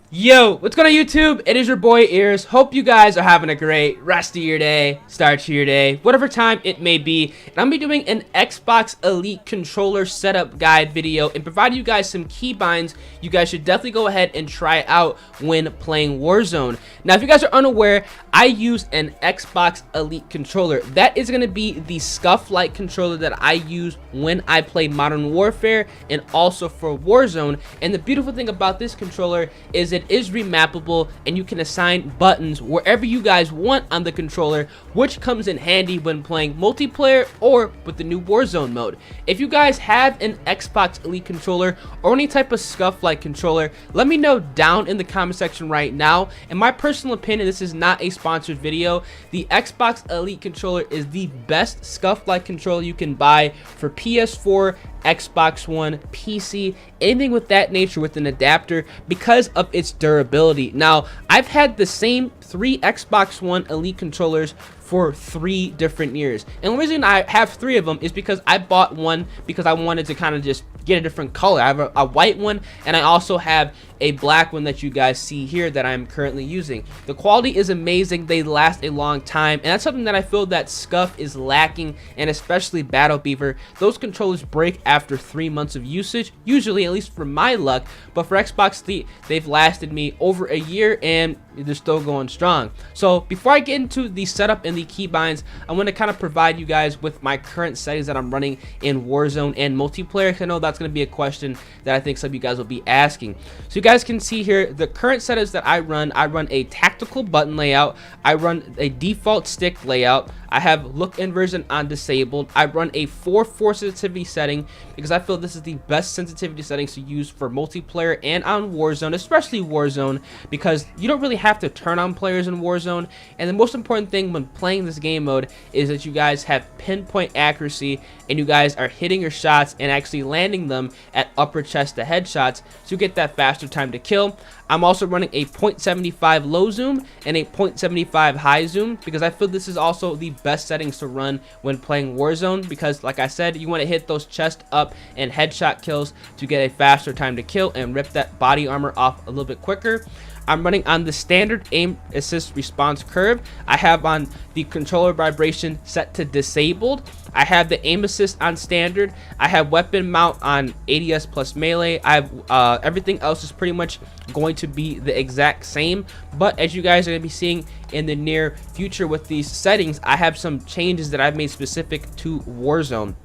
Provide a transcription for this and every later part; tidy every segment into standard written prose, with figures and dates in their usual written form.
Yo, what's going on YouTube? It is your boy Ears. Hope you guys are having a great rest of your day, start to your day, whatever time it may be. And I'm going to be doing an Xbox Elite controller setup guide video and provide you guys some keybinds you guys should definitely go ahead and try out when playing Warzone. Now, if you guys are unaware, I use an Xbox Elite controller. That is going to be the SCUF LIKE controller that I use when I play Modern Warfare and also for Warzone. And the beautiful thing about this controller is it is remappable and you can assign buttons wherever you guys want on the controller, which comes in handy when playing multiplayer or with the new Warzone mode. If you guys have an Xbox Elite controller or any type of SCUF LIKE controller, let me know down in the comment section right now. In my personal opinion, this is not a sponsored video. The Xbox Elite controller is the best SCUF LIKE controller you can buy for PS4, Xbox One, PC, anything with that nature with an adapter because of its durability. Now, I've had the same 3 Xbox One Elite controllers for 3 different years, and the reason I have 3 of them is because I bought one because I wanted to kind of just get a different color. I have a white one, and I also have a black one that you guys see here that I'm currently using. The quality is amazing, they last a long time, and that's something that I feel that SCUF is lacking, and especially Battle Beaver. Those controllers break after 3 months of usage, usually, at least for my luck, but for Xbox Elite, they've lasted me over a year and they're still going strong. So before I get into the setup and the keybinds, I want to kind of provide you guys with my current settings that I'm running in Warzone and multiplayer. I know that's going to be a question that I think some of you guys will be asking. So you guys can see here the current settings that I run a tactical button layout, I run a default stick layout, I have look inversion on disabled, I run a 4:4 sensitivity setting because I feel this is the best sensitivity settings to use for multiplayer and on Warzone, especially Warzone, because you don't really have to turn on players in Warzone. And the most important thing when playing this game mode is that you guys have pinpoint accuracy and you guys are hitting your shots and actually landing them at upper chest to headshots, so you get that faster time to kill. I'm also running a 0.75 low zoom and a 0.75 high zoom because I feel this is also the best settings to run when playing Warzone, because like I said, you want to hit those chest up and headshot kills to get a faster time to kill and rip that body armor off a little bit quicker. I'm running on the standard aim assist response curve. I have on the controller vibration set to disabled. I have the aim assist on standard. I have weapon mount on ADS plus melee. I have everything else is pretty much going to be the exact same, but as you guys are going to be seeing in the near future with these settings, I have some changes that I've made specific to Warzone.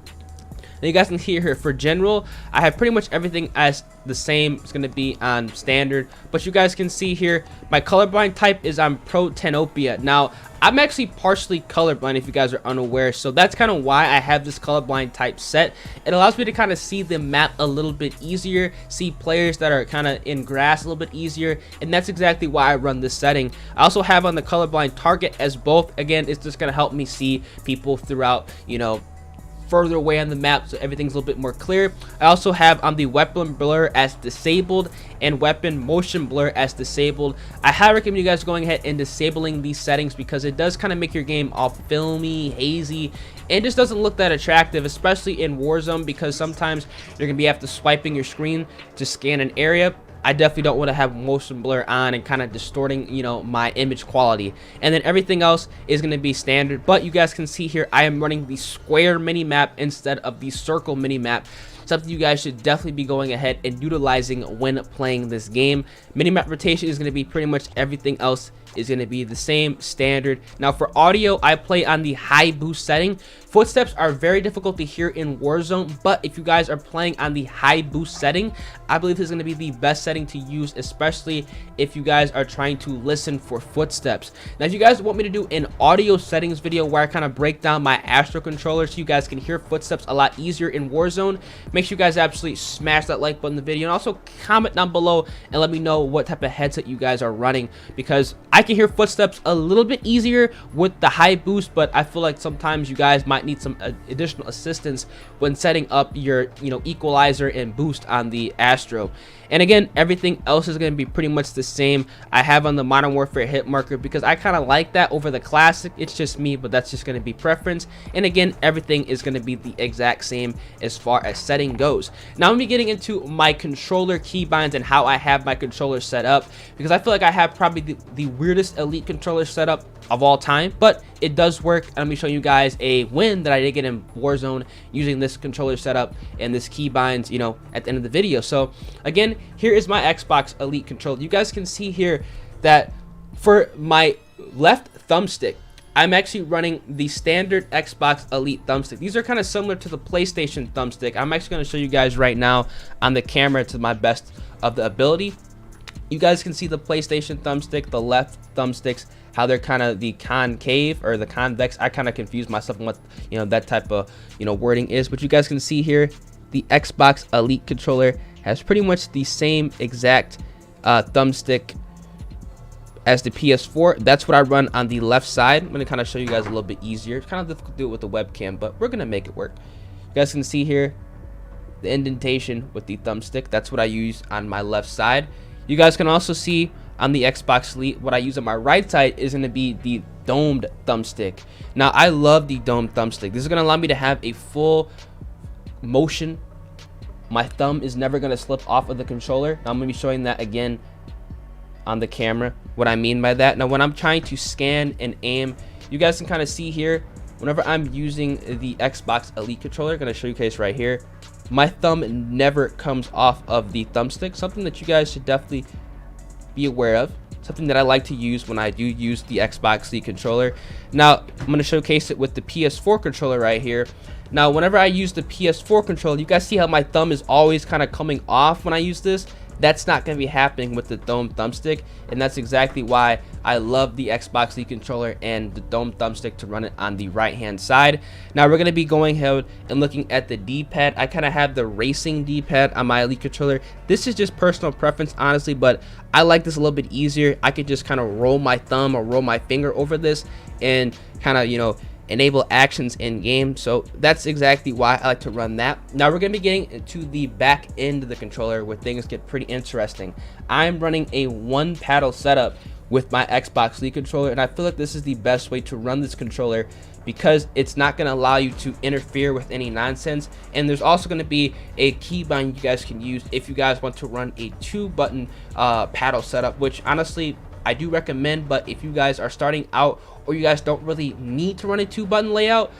Now you guys can hear here for general, I have pretty much everything as the same. It's going to be on standard, but you guys can see here my colorblind type is on Pro Tenopia. Now I'm actually partially colorblind if you guys are unaware, so that's kind of why I have this colorblind type set. It allows me to kind of see the map a little bit easier, see players that are kind of in grass a little bit easier, and that's exactly why I run this setting. I also have on the colorblind target as both. Again, it's just going to help me see people throughout, you know, further away on the map, so everything's a little bit more clear. I also have on the weapon blur as disabled and weapon motion blur as disabled. I highly recommend you guys going ahead and disabling these settings because it does kind of make your game all filmy, hazy, and just doesn't look that attractive, especially in Warzone, because sometimes you're gonna be after swiping your screen to scan an area. I definitely don't want to have motion blur on and kind of distorting, you know, my image quality. And then everything else is going to be standard. But you guys can see here, I am running the square mini map instead of the circle mini map. Something you guys should definitely be going ahead and utilizing when playing this game. Minimap rotation is going to be pretty much everything else is going to be the same standard. Now for audio, I play on the high boost setting. Footsteps are very difficult to hear in Warzone, but if you guys are playing on the high boost setting, I believe this is going to be the best setting to use, especially if you guys are trying to listen for footsteps. Now if you guys want me to do an audio settings video where I kind of break down my Astro controller so you guys can hear footsteps a lot easier in Warzone, make sure you guys absolutely smash that like button in the video, and also comment down below and let me know what type of headset you guys are running, because I can hear footsteps a little bit easier with the high boost, but I feel like sometimes you guys might need some additional assistance when setting up your, you know, equalizer and boost on the Astro. And again, everything else is going to be pretty much the same. I have on the Modern Warfare hit marker because I kind of like that over the classic. It's just me, but that's just going to be preference. And again, everything is going to be the exact same as far as setting goes. Now I'm going to be getting into my controller keybinds and how I have my controller set up, because I feel like I have probably the weirdest Elite controller setup of all time, but it does work. I'm gonna be showing you guys a win that I did get in Warzone using this controller setup and this keybinds, you know, at the end of the video. So again, here is my Xbox Elite controller. You guys can see here that for my left thumbstick, I'm actually running the standard Xbox Elite thumbstick. These are kind of similar to the PlayStation thumbstick. I'm actually going to show you guys right now on the camera to my best of the ability. You guys can see the PlayStation thumbstick, the left thumbsticks, how they're kind of the concave or the convex. I kind of confuse myself on what, you know, that type of, you know, wording is. But you guys can see here, the Xbox Elite controller has pretty much the same exact thumbstick as the PS4. That's what I run on the left side. I'm going to kind of show you guys a little bit easier. It's kind of difficult to do it with the webcam, but we're going to make it work. You guys can see here the indentation with the thumbstick. That's what I use on my left side. You guys can also see on the Xbox Elite, what I use on my right side is going to be the domed thumbstick. Now, I love the domed thumbstick. This is going to allow me to have a full motion. My thumb is never going to slip off of the controller. Now, I'm going to be showing that again on the camera, what I mean by that. Now, when I'm trying to scan and aim, you guys can kind of see here, whenever I'm using the Xbox Elite controller, I'm going to show you guys right here, my thumb never comes off of the thumbstick. Something that you guys should definitely be aware of, something that I like to use when I do use the Xbox Elite controller. Now I'm going to showcase it with the PS4 controller right here. Now whenever I use the PS4 controller, you guys see how my thumb is always kind of coming off when I use this. That's not going to be happening with the dome thumbstick, and that's exactly why I love the Xbox Elite controller and the dome thumbstick to run it on the right hand side. Now we're going to be going ahead and looking at the D-pad. I kind of have the racing D-pad on my Elite controller. This is just personal preference, honestly, but I like this a little bit easier. I could just kind of roll my thumb or roll my finger over this and kind of, you know, enable actions in game. So that's exactly why I like to run that. Now we're going to be getting into the back end of the controller where things get pretty interesting. I'm running a one paddle setup with my Xbox Elite controller, and I feel like this is the best way to run this controller because it's not going to allow you to interfere with any nonsense. And there's also going to be a keybind you guys can use if you guys want to run a 2-button paddle setup, which honestly I do recommend. But if you guys are starting out or you guys don't really need to run a 2-button layout,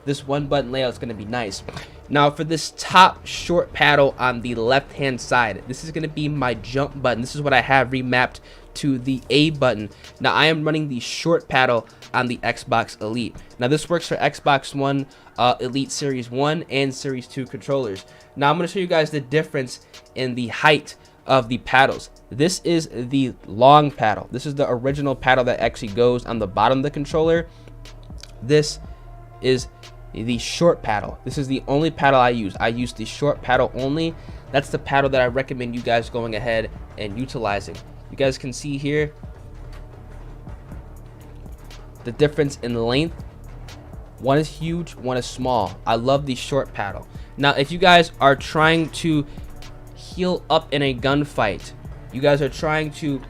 this 1-button layout is going to be nice. Now for this top short paddle on the left hand side, this is going to be my jump button. This is what I have remapped to the A button. Now I am running the short paddle on the Xbox Elite. Now this works for Xbox One, Elite Series 1 and Series 2 controllers. Now I'm going to show you guys the difference in the height of the paddles. This is the long paddle. This is the original paddle that actually goes on the bottom of the controller. This is the short paddle. This is the only paddle I use. I use the short paddle only. That's the paddle that I recommend you guys going ahead and utilizing. You guys can see here the difference in length. One is huge, one is small. I love the short paddle. Now if you guys are trying to heal up in a gunfight, you guys are trying to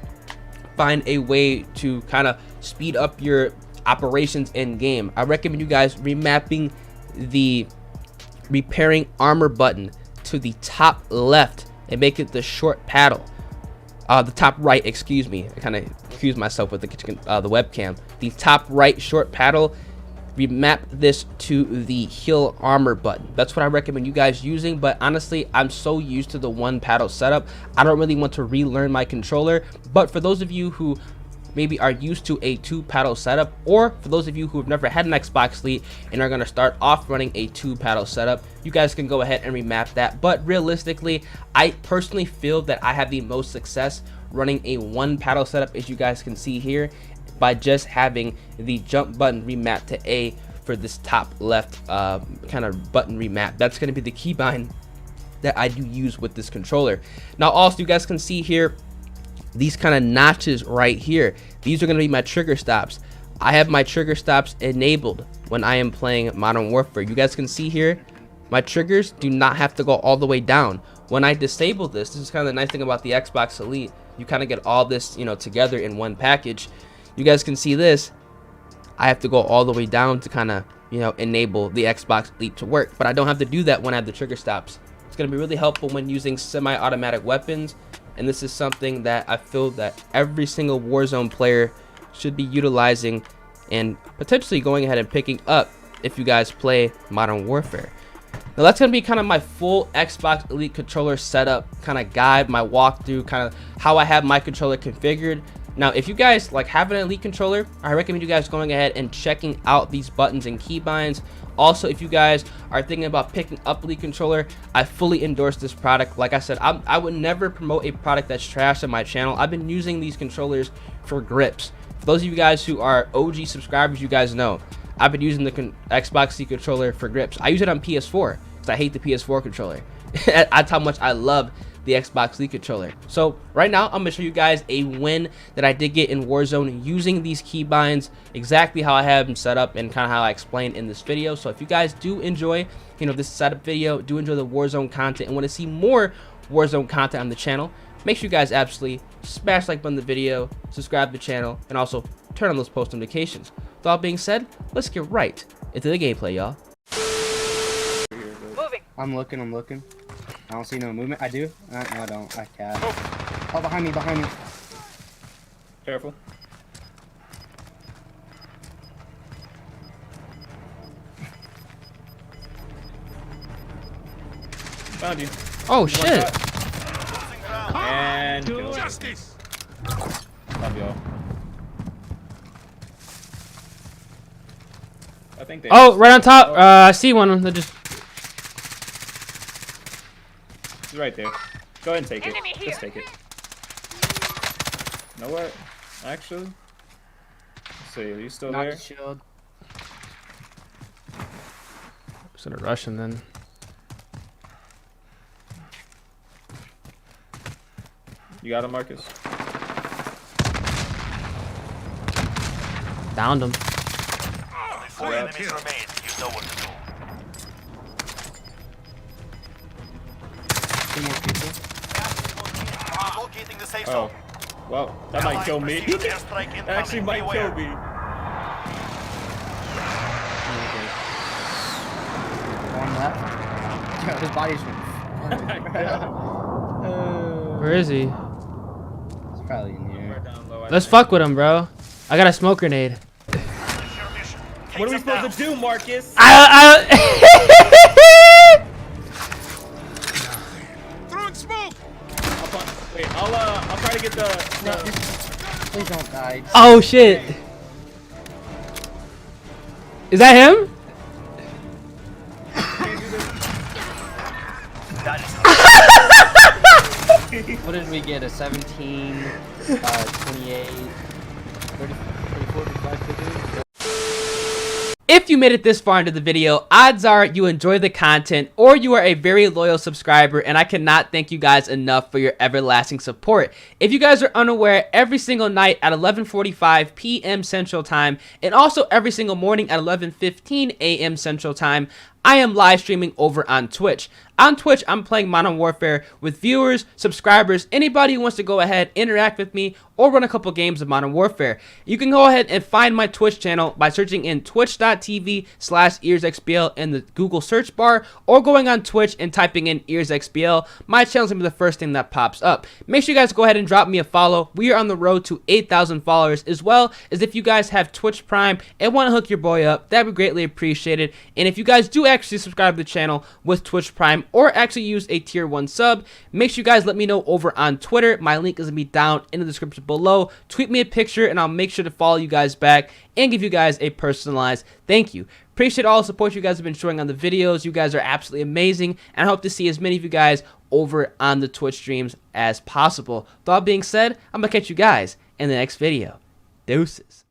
find a way to kind of speed up your operations in game, I recommend you guys remapping the repairing armor button to the top left and make it the short paddle. The top right, excuse me, I kind of confused myself with the webcam. The top right short paddle, remap this to the heal armor button. That's what I recommend you guys using. But honestly, I'm so used to the one paddle setup, I don't really want to relearn my controller. But for those of you who maybe are used to a 2-paddle setup, or for those of you who have never had an Xbox Elite and are going to start off running a 2-paddle setup, you guys can go ahead and remap that. But realistically, I personally feel that I have the most success running a 1-paddle setup, as you guys can see here, by just having the jump button remapped to A for this top left kind of button remap. That's going to be the keybind that I do use with this controller. Now also, you guys can see here these kind of notches right here. These are going to be my trigger stops. I have my trigger stops enabled when I am playing Modern Warfare. You guys can see here my triggers do not have to go all the way down. when I disable this, this is kind of the nice thing about the Xbox Elite. You kind of get all this, you know, together in one package. You guys can see this. I have to go all the way down to kind of, you know, enable the Xbox Elite to work, but I don't have to do that when I have the trigger stops. It's going to be really helpful when using semi-automatic weapons, and this is something that I feel that every single Warzone player should be utilizing and potentially going ahead and picking up if you guys play Modern Warfare. Now that's going to be kind of my full Xbox Elite controller setup kind of guide, my walkthrough, kind of how I have my controller configured. Now, if you guys like have an Elite controller, I recommend you guys going ahead and checking out these buttons and keybinds. Also, if you guys are thinking about picking up Elite controller, I fully endorse this product. Like I said, I would never promote a product that's trash on my channel. I've been using these controllers for grips. For those of you guys who are OG subscribers, you guys know I've been using the Xbox Elite controller for grips. I use it on PS4 because I hate the PS4 controller. That's how much I love the Xbox Elite controller. So right now I'm gonna show you guys a win that I did get in Warzone using these keybinds, exactly how I have them set up and kind of how I explained in this video. So if you guys do enjoy, you know, this setup video, do enjoy the Warzone content and want to see more Warzone content on the channel, make sure you guys absolutely smash like button the video, subscribe to the channel, and also turn on those post notifications. With all being said, let's get right into the gameplay, y'all. I'm looking. I don't see no movement. I do? No, I don't. I can't. Oh, behind me. Careful. Found you. Oh shit! And justice. Love y'all. I think they. Oh, right on top. I see one that just. He's right there. Go ahead and take it. Just take it. You know what? Actually, let's see. Are you still Not there? the shield. Just gonna rush him then. You got him, Marcus? Downed him. Only 4 enemies remain. You know what to do. 2 more people. Locating the safe Oh, zone. well, that might kill me. Allied precision airstrike That actually incoming. might kill Beware. me. One left. Yo, his body's Where is he? It's probably in We're here. down low, I Let's think. fuck with him, bro. I got a smoke grenade. Finish your mission. Take What are we them supposed down. to do, Marcus? Throwing smoke. Wait, I'll try to get the Please don't die. Oh shit! Is that him? That is What did we get? A 17, 28, 30, 34, 35, 50? If you made it this far into the video, odds are you enjoy the content or you are a very loyal subscriber, and I cannot thank you guys enough for your everlasting support. If you guys are unaware, every single night at 11:45 p.m. Central Time and also every single morning at 11:15 a.m. Central Time, I am live streaming over on Twitch. On Twitch, I'm playing Modern Warfare with viewers, subscribers, anybody who wants to go ahead, interact with me, or run a couple games of Modern Warfare. You can go ahead and find my Twitch channel by searching in twitch.tv/earsxbl in the Google search bar, or going on Twitch and typing in earsxbl. My channel's gonna be the first thing that pops up. Make sure you guys go ahead and drop me a follow. We are on the road to 8,000 followers, as well as if you guys have Twitch Prime and want to hook your boy up, that'd be greatly appreciated. And if you guys do actually subscribe to the channel with Twitch Prime or actually use a tier 1 sub, make sure you guys let me know over on Twitter. My link is gonna be down in the description below. Tweet me a picture and I'll make sure to follow you guys back and give you guys a personalized thank you. Appreciate all the support you guys have been showing on the videos. You guys are absolutely amazing, and I hope to see as many of you guys over on the Twitch streams as possible. With all being said, I'm gonna catch you guys in the next video. Deuces.